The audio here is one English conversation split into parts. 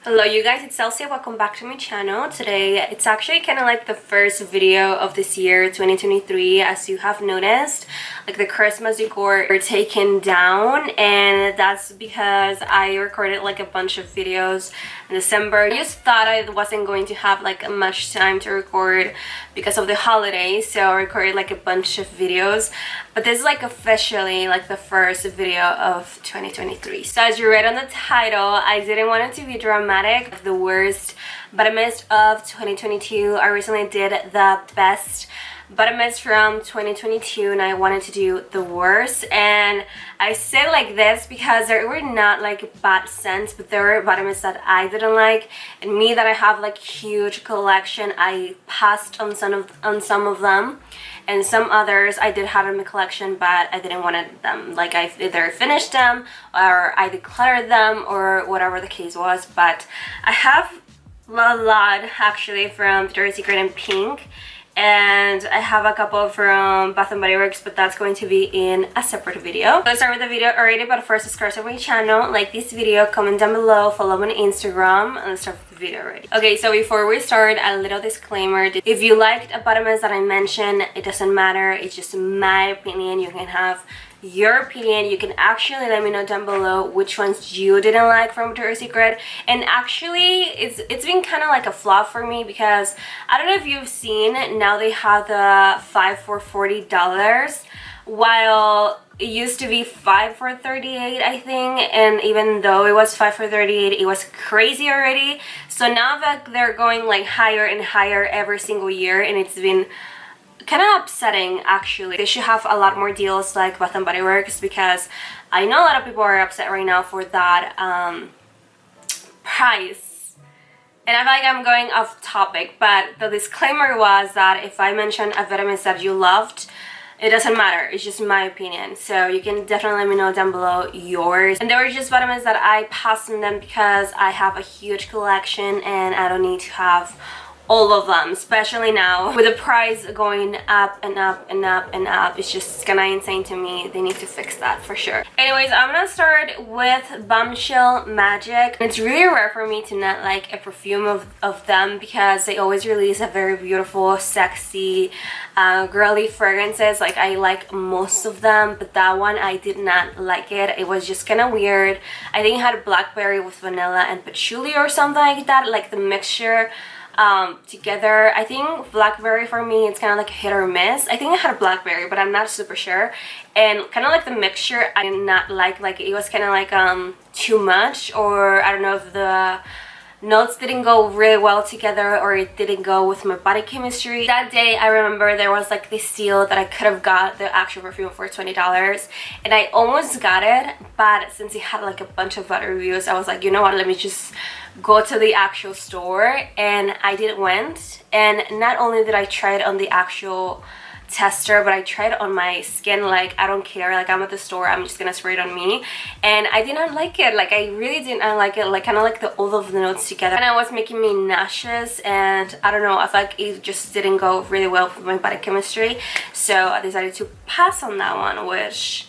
Hello you guys, it's Elsie. Welcome back to my channel. Today it's actually kind of like the first video of this year 2023. As you have noticed, like the Christmas decor are taken down, and that's because I recorded like a bunch of videos in December. I just thought I wasn't going to have like much time to record because of the holidays, so I recorded like a bunch of videos, but this is like officially like the first video of 2023. So as you read on the title, I didn't want it to be dramatic. The worst Bodymists of 2022. I recently did the best Bodymists from 2022, and I wanted to do the worst. And I say like this because there were not like bad scents, but there were Bodymists that I didn't like, and me that I have like huge collection, I passed on some of them, and some others I did have in my collection, but I didn't want them. Like I either finished them or I decluttered them or whatever the case was. But I have a lot actually from Victoria's Secret in pink, and I have a couple from Bath & Body Works, but that's going to be in a separate video. Let's start with the video already, but first subscribe to my channel, like this video, comment down below, follow me on Instagram, and let's start with the video already. Okay, so before we start, a little disclaimer. If you liked a Bodymist that I mentioned, it doesn't matter, it's just my opinion. You can have your opinion. You can actually let me know down below which ones you didn't like from Victoria's Secret. And actually it's been kind of like a flop for me, because I don't know if you've seen, now they have the 5 for $40, while it used to be 5 for $38, I think. And even though it was 5 for $38, it was crazy already. So now that they're going like higher and higher every single year, and it's been kind of upsetting actually. They should have a lot more deals like Bath & Body Works, because I know a lot of people are upset right now for that price. And I feel like I'm going off topic, but the disclaimer was that if I mention a vitamin that you loved, it doesn't matter, it's just my opinion. So you can definitely let me know down below yours. And there were just vitamins that I passed on them because I have a huge collection and I don't need to have all of them, especially now with the price going up and up and up and up. It's just kind of insane to me. They need to fix that for sure. Anyways, I'm gonna start with Bombshell Magic. It's really rare for me to not like a perfume of them, because they always release a very beautiful, sexy, girly fragrances. Like I like most of them, but that one I did not like it. It was just kind of weird. I think it had blackberry with vanilla and patchouli or something like that, like the mixture together. I think blackberry for me, it's kind of like a hit or miss. I think I had a blackberry, but I'm not super sure. And kind of like the mixture I did not like it was kind of like too much, or I don't know if the notes didn't go really well together, or it didn't go with my body chemistry. That day I remember there was like this deal that I could have got the actual perfume for $20, and I almost got it, but since it had like a bunch of bad reviews, I was like, you know what, let me just go to the actual store. And I did went, and not only did I try it on the actual tester, but I tried it on my skin. Like I don't care, like I'm at the store, I'm just gonna spray it on me, and I did not like it. Like I really did not like it. Like kind of like all of the notes together, and it was making me nauseous, and I don't know, I feel like it just didn't go really well with my body chemistry. So I decided to pass on that one, which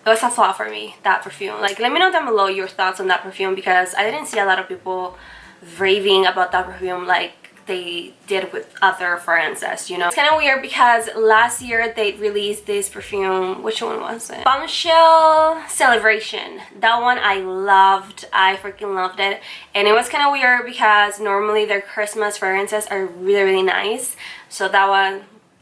it was a flaw for me, that perfume. Like let me know down below your thoughts on that perfume, because I didn't see a lot of people raving about that perfume like they did with other fragrances, you know. It's kind of weird because last year they released this perfume. Which one was it? Bombshell Celebration. That one I loved. I freaking loved it. And it was kind of weird because normally their Christmas fragrances are really nice. So that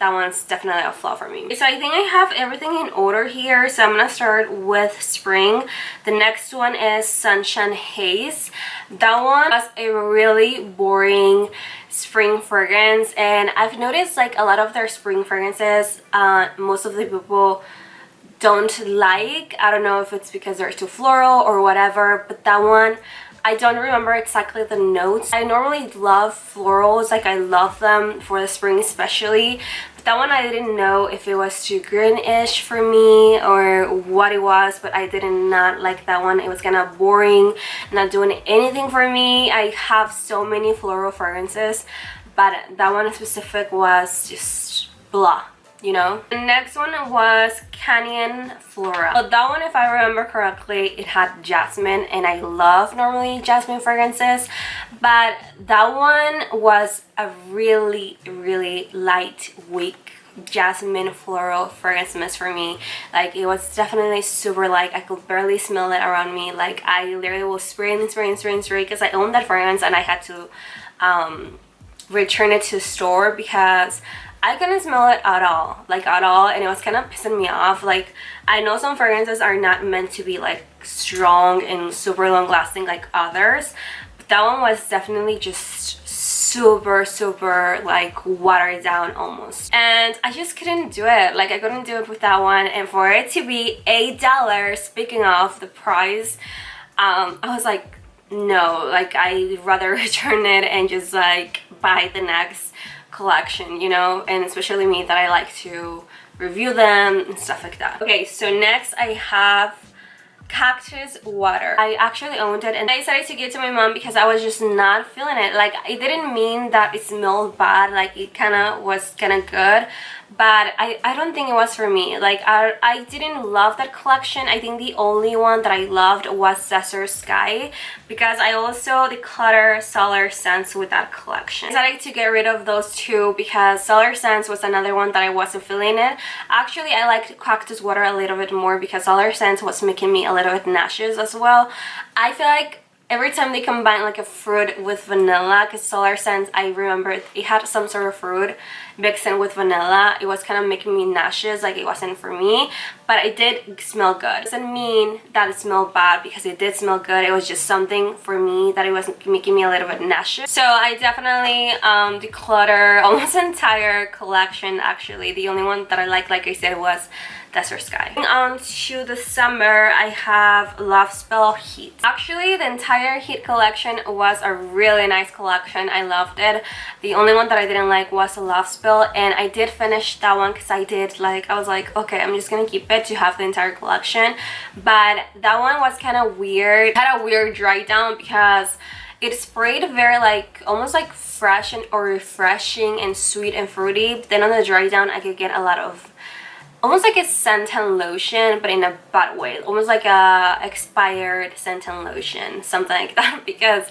one's definitely a flaw for me. So I think I have everything in order here. So I'm gonna start with spring. The next one is Sunshine Haze. That one was a really boring spring fragrance, and I've noticed like a lot of their spring fragrances, most of the people don't like. I don't know if it's because they're too floral or whatever, but that one, I don't remember exactly the notes. I normally love florals, like I love them for the spring especially, but that one I didn't know if it was too greenish for me or what it was, but I did not like that one. It was kind of boring, not doing anything for me. I have so many floral fragrances, but that one in specific was just blah. you know. The next one was Canyon Flora. So that one, if I remember correctly, it had jasmine, and I love normally jasmine fragrances, but that one was a really light, weak jasmine floral fragrance mist for me. Like, it was definitely super light. I could barely smell it around me. Like, I literally was spraying because I owned that fragrance, and I had to return it to the store because I couldn't smell it at all, like at all, and it was kind of pissing me off. Like, I know some fragrances are not meant to be like strong and super long lasting like others, but that one was definitely just super like watered down almost, and I just couldn't do it. Like, I couldn't do it with that one, and for it to be $8, speaking of the price, I was like, no, like, I'd rather return it and just like buy the next collection, you know. And especially me, that I like to review them and stuff like that. Okay, so next I have Cactus water. I actually owned it, and I decided to give it to my mom because I was just not feeling it. Like, it didn't mean that it smelled bad, like it kind of was kind of good, but I don't think it was for me. Like, I didn't love that collection. I think the only one that I loved was Desert Sky, because I also decluttered Solar Scents with that collection. I decided to get rid of those two because Solar Scents was another one that I wasn't feeling it. Actually, I liked Cactus water a little bit more because Solar Scents was making me a little bit nauseous as well. I feel like every time they combine like a fruit with vanilla, because Solar Scents, I remember it had some sort of fruit mixed in with vanilla, it was kind of making me nauseous. Like, it wasn't for me, but it did smell good. It doesn't mean that it smelled bad, because it did smell good. It was just something for me that it was making me a little bit nauseous. So I definitely declutter almost entire collection. Actually, the only one that I like I said, was Desert Sky. Moving on to the summer, I have Love Spell Heat. Actually, the entire Heat collection was a really nice collection. I loved it. The only one that I didn't like was Love Spell, and I did finish that one because I was like, okay, I'm just gonna keep it to have the entire collection. But that one was kind of weird. It had a weird dry down because it sprayed very like almost like fresh or refreshing and sweet and fruity. But then on the dry down, I could get a lot of almost like a suntan lotion, but in a bad way, almost like a expired suntan lotion, something like that. Because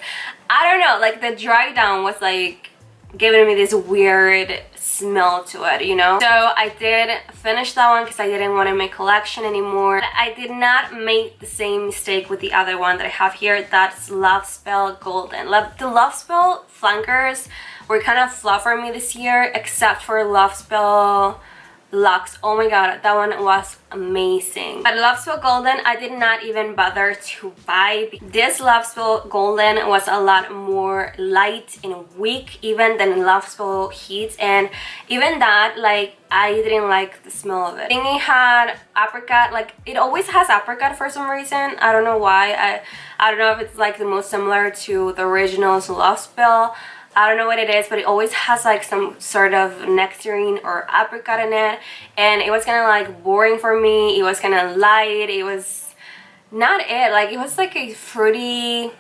I don't know, like, the dry down was like giving me this weird smell to it, you know. So I did finish that one because I didn't want to make collection anymore. I did not make the same mistake with the other one that I have here. That's Love Spell Golden. The Love Spell flankers were kind of flat for me this year, except for Love Spell Luxe. Oh my god, that one was amazing. But Love Spell Golden, I did not even bother to buy. This Love Spell Golden was a lot more light and weak even than Love Spell Heat, and even that, like, I didn't like the smell of it. I think it had apricot. Like, it always has apricot for some reason. I don't know why. I don't know if it's like the most similar to the original's Love Spell. I don't know what it is, but it always has like some sort of nectarine or apricot in it, and it was kind of like boring for me. It was kind of light. It was not it. Like, it was like a fruity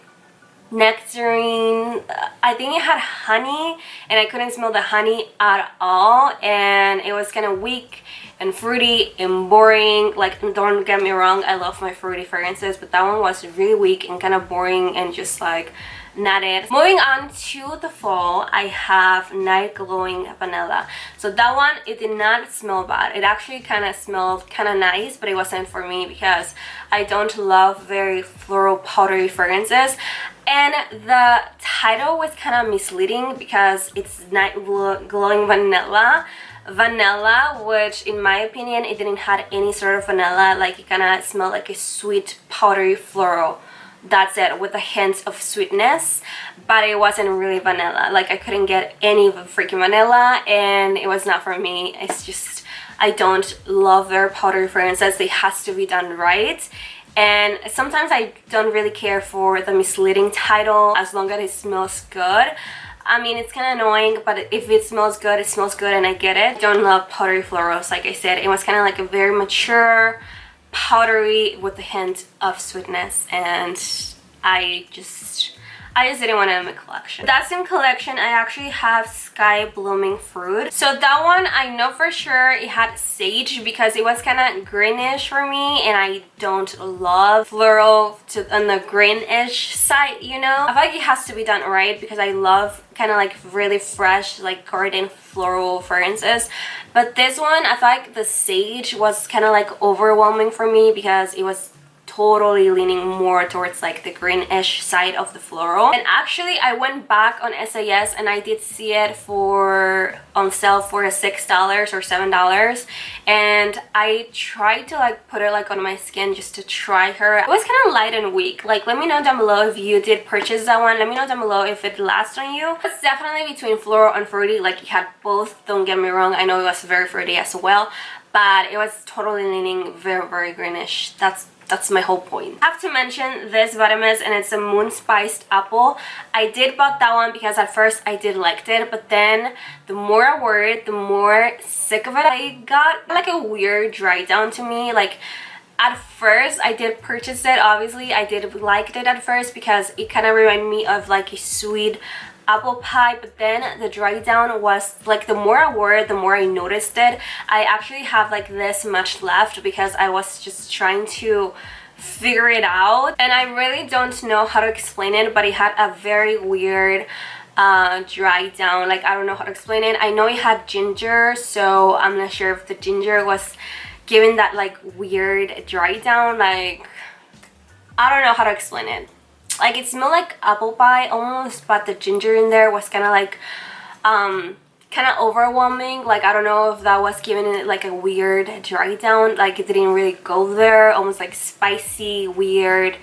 nectarine. I think it had honey, and I couldn't smell the honey at all, and it was kind of weak and fruity and boring. Like, don't get me wrong, I love my fruity fragrances, but that one was really weak and kind of boring and just like not it. Moving on to the fall, I have Night Glowing Vanilla. So that one, it did not smell bad. It actually kind of smelled kind of nice, but it wasn't for me because I don't love very floral powdery fragrances. And the title was kind of misleading because it's Night Glowing Vanilla, which in my opinion, it didn't have any sort of vanilla. Like, it kind of smelled like a sweet powdery floral. That's it, with a hint of sweetness, but it wasn't really vanilla. Like, I couldn't get any freaking vanilla, and it was not for me. It's just, I don't love their powdery fragrances. They has to be done right, and sometimes I don't really care for the misleading title as long as it smells good. I mean, it's kind of annoying, but if it smells good, it smells good, and I get it. I don't love powdery florals. Like I said, it was kind of like a very mature powdery with a hint of sweetness, and I I just didn't want it in my collection. That same collection, I actually have Sky Blooming Fruit. So that one, I know for sure it had sage because it was kind of greenish for me, and I don't love floral on the greenish side, you know. I feel like it has to be done right because I love kind of like really fresh like garden floral fragrances. But this one, I feel like the sage was kind of like overwhelming for me because it was totally leaning more towards like the greenish side of the floral. And actually I went back on SAS and I did see it on sale for $6 or $7, and I tried to like put it like on my skin just to try her. It was kind of light and weak. Like, let me know down below if you did purchase that one. Let me know down below if it lasts on you. It's definitely between floral and fruity. Like, it had both, don't get me wrong. I know it was very fruity as well, but it was totally leaning very, very greenish. That's my whole point. I have to mention this Bodymists, and it's a Moon Spiced Apple. I did bought that one because at first I did liked it, but then the more I wore it, the more sick of it I got. Like a weird dry down to me. Like, at first I did purchase it. Obviously I did liked it at first because it kind of reminded me of like a sweet apple pie, but then the dry down was like, the more I wore it, the more I noticed it. I actually have like this much left because I was just trying to figure it out, and I really don't know how to explain it, but it had a very weird dry down. Like, I don't know how to explain it. I know it had ginger, so I'm not sure if the ginger was giving that like weird dry down. Like, I don't know how to explain it. Like, it smelled like apple pie almost, but the ginger in there was kind of like kind of overwhelming. Like, I don't know if that was giving it like a weird dry down. Like, it didn't really go there. Almost like spicy, weird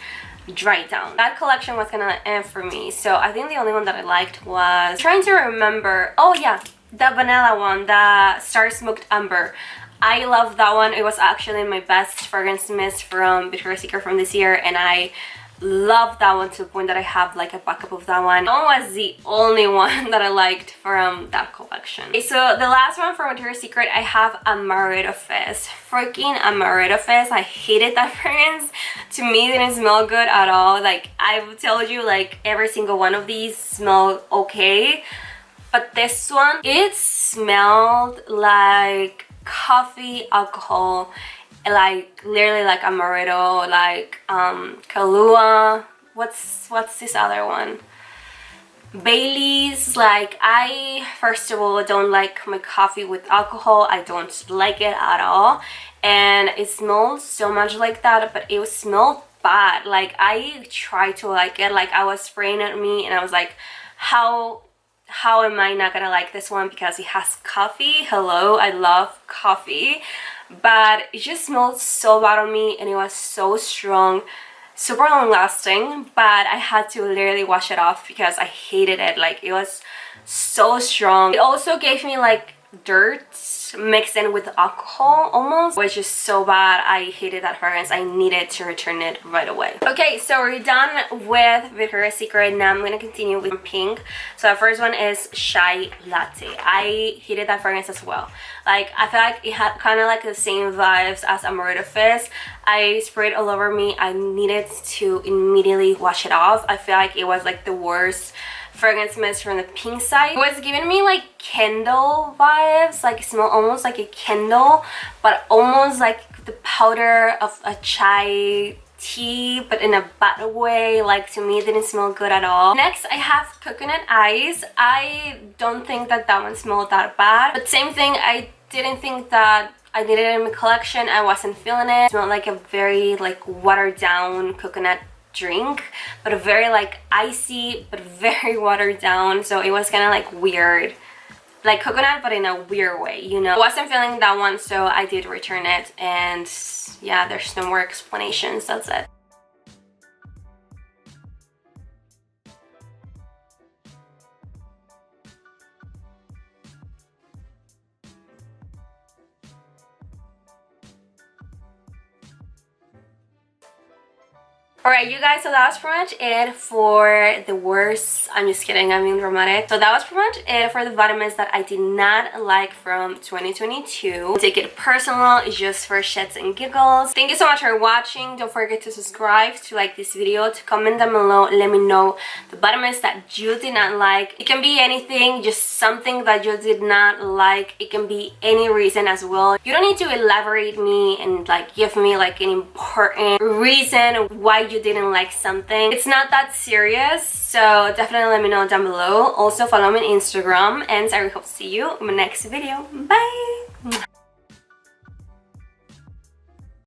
dry down. That collection was kind of for me. So I think the only one that I liked was, trying to remember, oh yeah, the vanilla one, the Star Smoked Amber. I love that one. It was actually my best fragrance mist from Victoria's Secret from this year, and I love that one to the point that I have like a backup of that one. That one was the only one that I liked from that collection. Okay, so the last one from Victoria's Secret, I have Amaretto Fizz. Freaking Amaretto Fizz. I hated that fragrance. To me, it didn't smell good at all. Like, I've told you, like, every single one of these smell okay, but this one, it smelled like coffee, alcohol, like literally like Amaretto, like Kahlua, what's this other one, Bailey's. Like, I first of all don't like my coffee with alcohol. I don't like it at all, and it smells so much like that, but it smelled bad. Like, I tried to like it. Like, I was spraying at me and I was like, how am I not gonna like this one because it has coffee? Hello, I love coffee. But it just smelled so bad on me, and it was so strong, super long lasting, but I had to literally wash it off because I hated it. Like, it was so strong. It also gave me like dirt mixed in with alcohol almost, which is so bad. I hated that fragrance. I needed to return it right away. Okay, so we're done with Victoria's Secret. Now I'm gonna continue with pink. So the first one is Chai Latte. I hated that fragrance as well. Like, I feel like it had kind of like the same vibes as Amaretto Fizz. I sprayed all over me. I needed to immediately wash it off. I feel like it was like the worst fragrance mist from the pink side. It was giving me like candle vibes, like it smelled almost like a candle, but almost like the powder of a chai tea, but in a bad way. Like, to me, it didn't smell good at all. Next, I have Coconut Eyes. I don't think that one smelled that bad, but same thing, I didn't think that I needed it in my collection. I wasn't feeling it. It smelled like a very like watered down coconut drink, but a very like icy but very watered down. So it was kind of like weird, like coconut but in a weird way, you know. I wasn't feeling that one, so I did return it, and yeah, there's no more explanations. That's it. Alright, you guys, so that was pretty much it for the worst. I'm just kidding, I'm being dramatic. So that was pretty much it for the vitamins that I did not like from 2022. Take it personal, it's just for shits and giggles. Thank you so much for watching. Don't forget to subscribe, to like this video, to comment down below. Let me know the vitamins that you did not like. It can be anything, just something that you did not like. It can be any reason as well. You don't need to elaborate me and like give me like an important reason why you didn't like something. It's not that serious, so definitely let me know down below. Also follow me on Instagram, and I hope to see you in my next video. Bye.